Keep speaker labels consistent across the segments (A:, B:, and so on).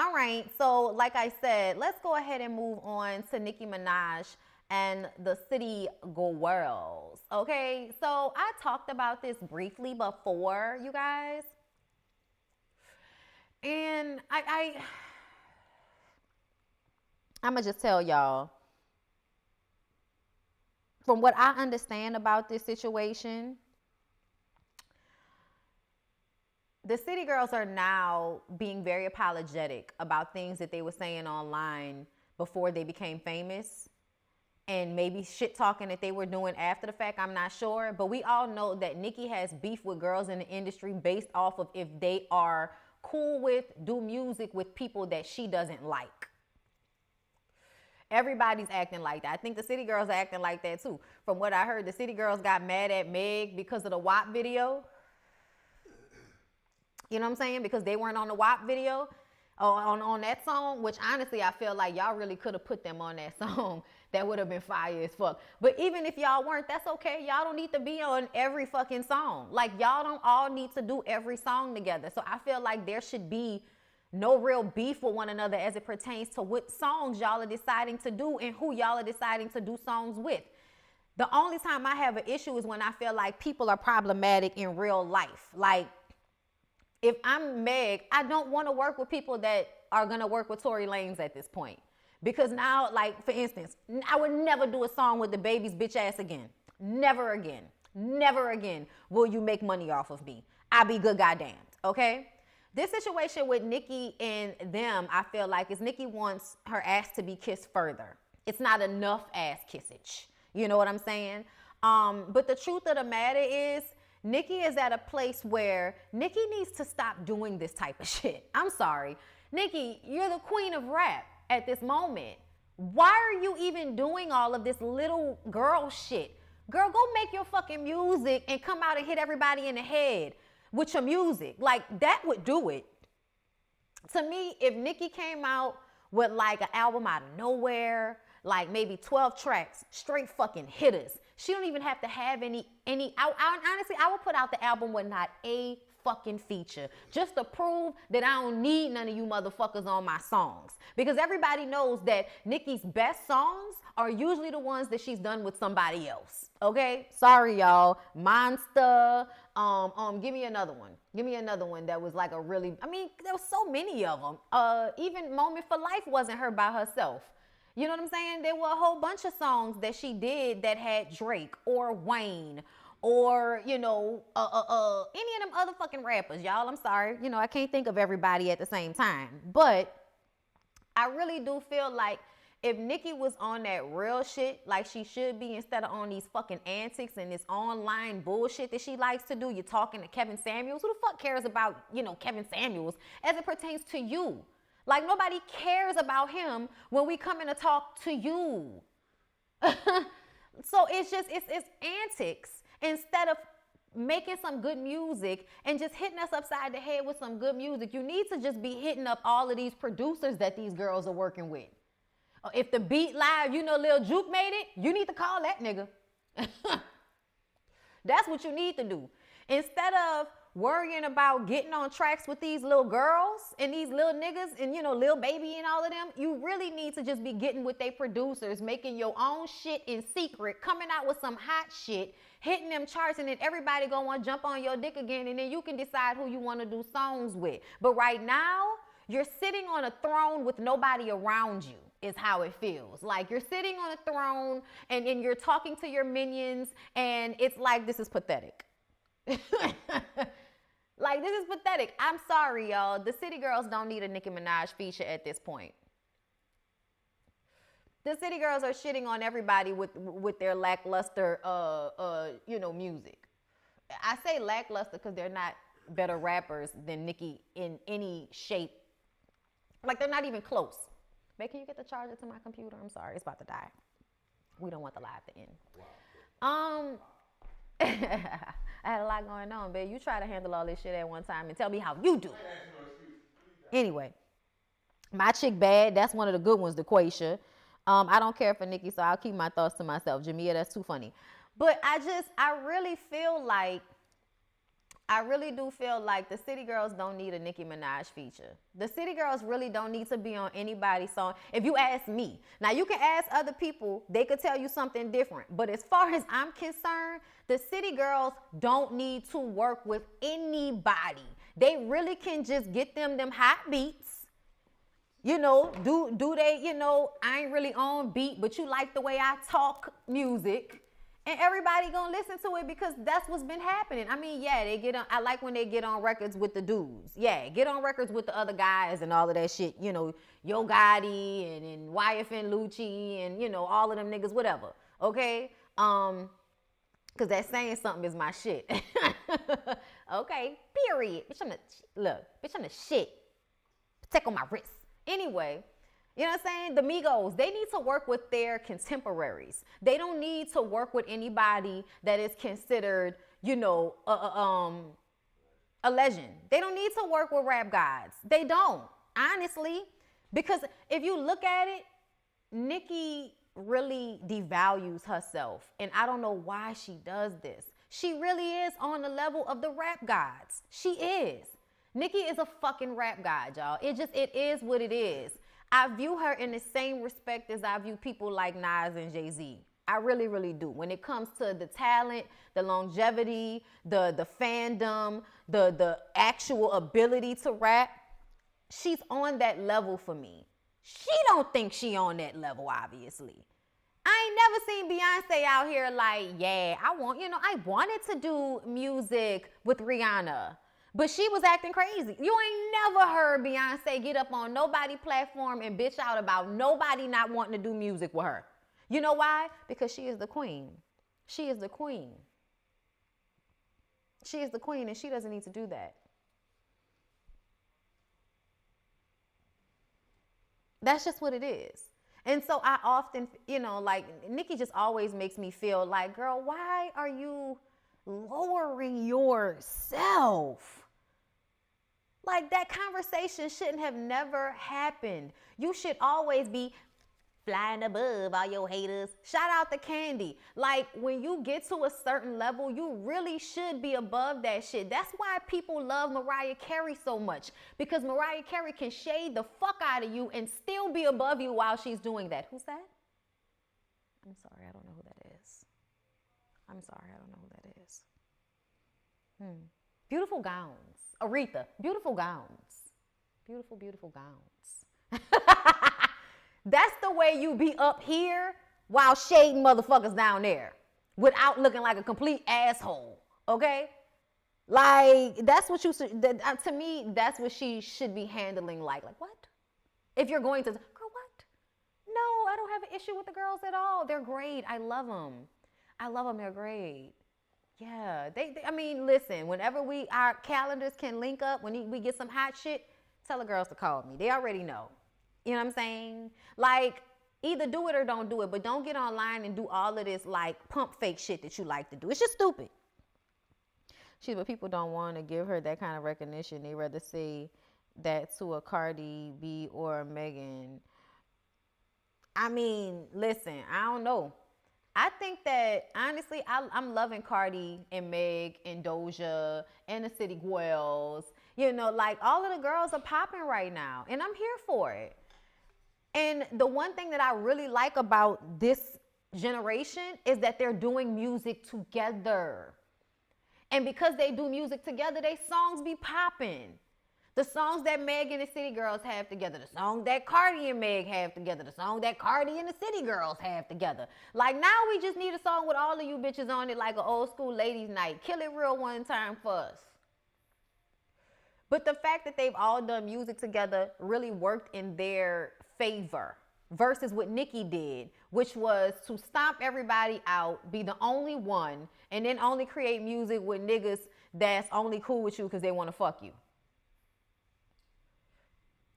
A: All right, so like I said, let's go ahead and move on to Nicki Minaj and the City Girls. Okay, so I talked about this briefly before, you guys. And I'm gonna just tell y'all, from what I understand about this situation, the City Girls are now being very apologetic about things that they were saying online before they became famous, and maybe shit talking that they were doing after the fact. I'm not sure, but we all know that Nicki has beef with girls in the industry based off of if they are cool with, do music with people that she doesn't like. Everybody's acting like that. I think the City Girls are acting like that too. From what I heard, the City Girls got mad at Meg because of the WAP video. You know what I'm saying? Because they weren't on the WAP video, on that song, which honestly I feel like y'all really could have put them on that song. That would have been fire as fuck. But even if y'all weren't, that's okay. Y'all don't need to be on every fucking song. Like, y'all don't all need to do every song together. So I feel like there should be no real beef with one another as it pertains to what songs y'all are deciding to do and who y'all are deciding to do songs with. The only time I have an issue is when I feel like people are problematic in real life. Like, if I'm Meg, I don't want to work with people that are going to work with Tory Lanez at this point. Because now, like, for instance, I would never do a song with the baby's bitch ass again. Never again. Never again will you make money off of me. I'll be good goddamned, okay? This situation with Nicki and them, I feel like, is Nicki wants her ass to be kissed further. It's not enough ass kissage. You know what I'm saying? But the truth of the matter is, Nicki is at a place where Nicki needs to stop doing this type of shit. I'm sorry. Nicki, you're the queen of rap at this moment. Why are you even doing all of this little girl shit? Girl, go make your fucking music and come out and hit everybody in the head with your music. Like, that would do it. To me, if Nicki came out with like an album out of nowhere, like maybe 12 tracks, straight fucking hitters. She don't even have to have any honestly, I would put out the album with not a fucking feature, just to prove that I don't need none of you motherfuckers on my songs. Because everybody knows that Nicki's best songs are usually the ones that she's done with somebody else. Okay? Sorry, y'all. Monster. Give me another one. Give me another one that was like a really, I mean, there was so many of them. Even Moment for Life wasn't her by herself. You know what I'm saying? There were a whole bunch of songs that she did that had Drake or Wayne or, you know, any of them other fucking rappers, y'all. I'm sorry. You know, I can't think of everybody at the same time. But I really do feel like if Nicki was on that real shit like she should be, instead of on these fucking antics and this online bullshit that she likes to do, you're talking to Kevin Samuels. Who the fuck cares about, you know, Kevin Samuels as it pertains to you? Like, nobody cares about him when we come in to talk to you. So it's antics. Instead of making some good music and just hitting us upside the head with some good music, you need to just be hitting up all of these producers that these girls are working with. If the beat live, you know, Lil Juke made it, you need to call that nigga. That's what you need to do. Instead of worrying about getting on tracks with these little girls and these little niggas and, you know, Lil Baby and all of them, you really need to just be getting with they producers, making your own shit in secret, coming out with some hot shit, hitting them charts, and then everybody gonna want to jump on your dick again, and then you can decide who you want to do songs with. But right now, you're sitting on a throne with nobody around you, is how it feels. Like, you're sitting on a throne and you're talking to your minions, and it's like, this is pathetic. Like, this is pathetic. I'm sorry, y'all. The City Girls don't need a Nicki Minaj feature at this point. The City Girls are shitting on everybody with their lackluster, you know, music. I say lackluster because they're not better rappers than Nicki in any shape. Like, they're not even close. Babe, can you get the charger to my computer? I'm sorry, it's about to die. We don't want the live to end. Wow. I had a lot going on, babe. You try to handle all this shit at one time and tell me how you do. Anyway, my chick bad. That's one of the good ones, DeQuasia. I don't care for Nicki, so I'll keep my thoughts to myself. Jamia, that's too funny. But I really feel like I really do feel like the City Girls don't need a Nicki Minaj feature. The City Girls really don't need to be on anybody's song, if you ask me. Now, you can ask other people. They could tell you something different. But as far as I'm concerned, the City Girls don't need to work with anybody. They really can just get them hot beats. You know, do they, you know, I ain't really on beat, but you like the way I talk music. And everybody gonna listen to it because that's what's been happening. I mean, yeah, they get on. I like when they get on records with the dudes. Yeah, get on records with the other guys and all of that shit. You know, Yo Gotti and YFN Lucci and, you know, all of them niggas, whatever. Okay? Because that saying something is my shit. Okay, period. Bitch, I'm the shit. Take on my wrist. Anyway. You know what I'm saying? The Migos, they need to work with their contemporaries. They don't need to work with anybody that is considered, you know, a legend. They don't need to work with rap gods. They don't, honestly. Because if you look at it, Nicki really devalues herself. And I don't know why she does this. She really is on the level of the rap gods. She is. Nicki is a fucking rap god, y'all. It is what it is. I view her in the same respect as I view people like Nas and Jay-Z. I really, really do. When it comes to the talent, the longevity, the fandom, the actual ability to rap, she's on that level for me. She don't think she on that level, obviously. I ain't never seen Beyonce out here like, yeah, I wanted to do music with Rihanna. But she was acting crazy. You ain't never heard Beyonce get up on nobody platform and bitch out about nobody not wanting to do music with her. You know why? Because she is the queen. She is the queen. She is the queen and she doesn't need to do that. That's just what it is. And so I often, you know, like Nicki just always makes me feel like, girl, why are you lowering yourself? Like, that conversation shouldn't have never happened. You should always be flying above all your haters. Shout out to Candy. Like, when you get to a certain level, you really should be above that shit. That's why people love Mariah Carey so much. Because Mariah Carey can shade the fuck out of you and still be above you while she's doing that. Who's that? I'm sorry, I don't know who that is. I'm sorry, I don't know who that is. Beautiful gowns. Aretha, beautiful gowns. Beautiful, beautiful gowns. That's the way you be up here while shading motherfuckers down there without looking like a complete asshole, okay? Like, that's what you should, to me, that's what she should be handling like what? If you're going to, girl, what? No, I don't have an issue with the girls at all. They're great. I love them. They're great. Yeah, I mean, listen, whenever our calendars can link up, when we get some hot shit, tell the girls to call me. They already know. You know what I'm saying? Like, either do it or don't do it, but don't get online and do all of this, like, pump fake shit that you like to do. It's just stupid. But people don't want to give her that kind of recognition. They rather say that to a Cardi B or a Megan. I mean, listen, I don't know. I think that, honestly, I'm loving Cardi and Meg and Doja and the City Girls. You know, like, all of the girls are popping right now, and I'm here for it. And the one thing that I really like about this generation is that they're doing music together. And because they do music together, they songs be popping. The songs that Meg and the City Girls have together, the song that Cardi and Meg have together, the song that Cardi and the City Girls have together. Like, now we just need a song with all of you bitches on it, like an old school ladies night. Kill it real one time for us. But the fact that they've all done music together really worked in their favor versus what Nicki did, which was to stomp everybody out, be the only one, and then only create music with niggas that's only cool with you because they want to fuck you.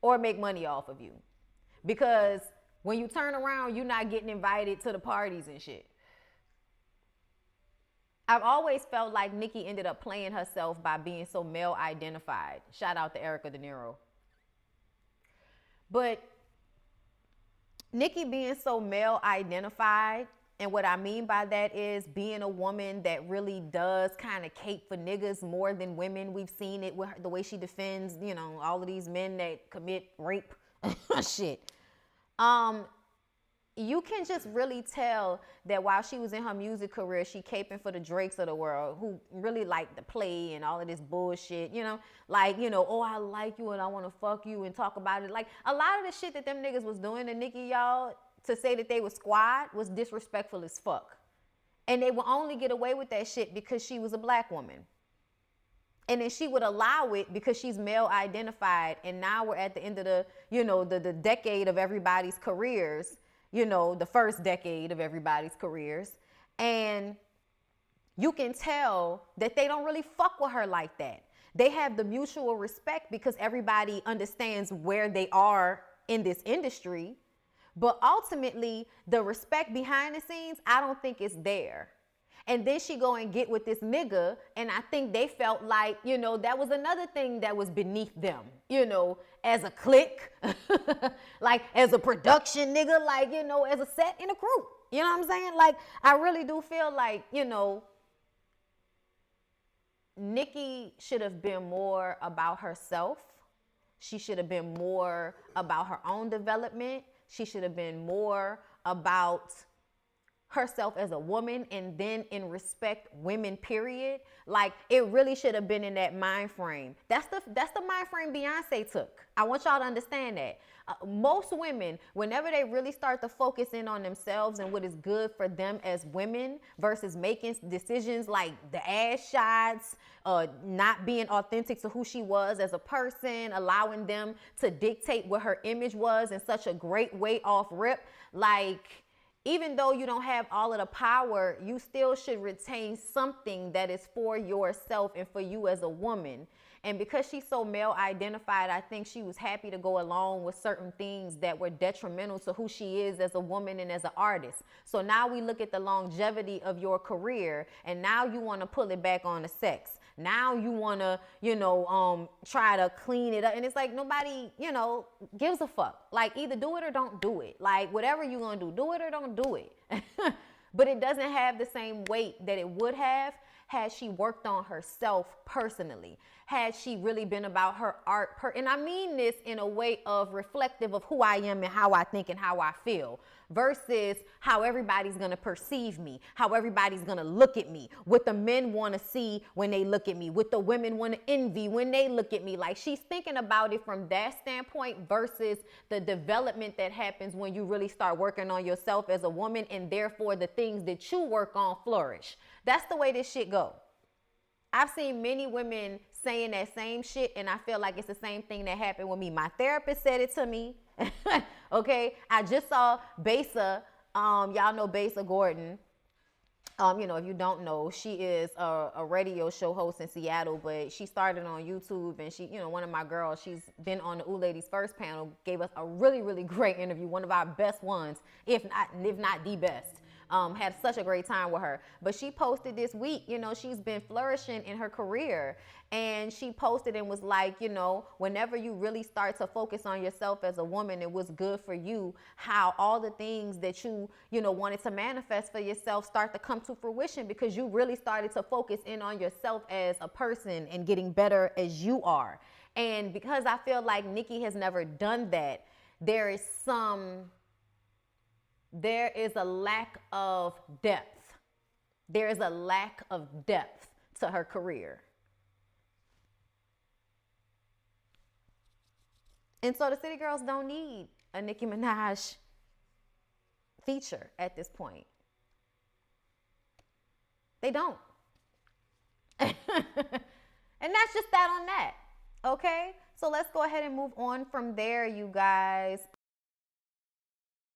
A: Or make money off of you. Because when you turn around, you're not getting invited to the parties and shit. I've always felt like Nicki ended up playing herself by being so male identified. Shout out to Erica De Niro. But Nicki being so male identified And what I mean by that is being a woman that really does kind of cape for niggas more than women. We've seen it with the way she defends, you know, all of these men that commit rape shit. You can just really tell that while she was in her music career, she caping for the Drakes of the world who really like to play and all of this bullshit, you know, like, you know, oh, I like you and I want to fuck you and talk about it. Like a lot of the shit that them niggas was doing to Nicki, y'all, to say that they was squad was disrespectful as fuck. And they would only get away with that shit because she was a black woman. And then she would allow it because she's male identified. And now we're at the end of the, you know, the decade of everybody's careers, you know, the first decade of everybody's careers. And you can tell that they don't really fuck with her like that. They have the mutual respect because everybody understands where they are in this industry. But ultimately, the respect behind the scenes, I don't think is there. And then she go and get with this nigga, and I think they felt like, you know, that was another thing that was beneath them, you know, as a clique, like as a production nigga, like, you know, as a set in a crew. You know what I'm saying? Like, I really do feel like, you know, Nicki should have been more about herself. She should have been more about her own development. She should have been more about herself as a woman, and then in respect women, period. Like it really should have been in that mind frame. That's the mind frame Beyonce took. I want y'all to understand that. Most women, whenever they really start to focus in on themselves and what is good for them as women versus making decisions like the ass shots, not being authentic to who she was as a person, allowing them to dictate what her image was in such a great way off rip, like, even though you don't have all of the power, you still should retain something that is for yourself and for you as a woman. And because she's so male identified, I think she was happy to go along with certain things that were detrimental to who she is as a woman and as an artist. So now we look at the longevity of your career, and now you want to pull it back on the sex. Now you want to, you know, try to clean it up. And it's like nobody, you know, gives a fuck. Like either do it or don't do it. Like whatever you're going to do it or don't do it. But it doesn't have the same weight that it would have had she worked on herself personally. Had she really been about her art. And I mean this in a way of reflective of who I am and how I think and how I feel. Versus how everybody's going to perceive me, how everybody's going to look at me, what the men want to see when they look at me, what the women want to envy when they look at me. Like she's thinking about it from that standpoint versus the development that happens when you really start working on yourself as a woman, and therefore the things that you work on flourish. That's the way this shit go. I've seen many women saying that same shit, and I feel like it's the same thing that happened with me. My therapist said it to me. Okay, I just saw Besa. Y'all know Besa Gordon. You know, if you don't know, she is a radio show host in Seattle, but she started on YouTube, and she, you know, one of my girls, she's been on the Ooh Ladies First panel, gave us a really, really great interview, one of our best ones, if not the best. Had such a great time with her. But she posted this week, you know, she's been flourishing in her career. And she posted and was like, you know, whenever you really start to focus on yourself as a woman and what's good for you, how all the things that you know, wanted to manifest for yourself start to come to fruition because you really started to focus in on yourself as a person and getting better as you are. And because I feel like Nicki has never done that, there is a lack of depth. There is a lack of depth to her career. And so the City Girls don't need a Nicki Minaj feature at this point. They don't. And that's just that on that. Okay? So let's go ahead and move on from there, you guys.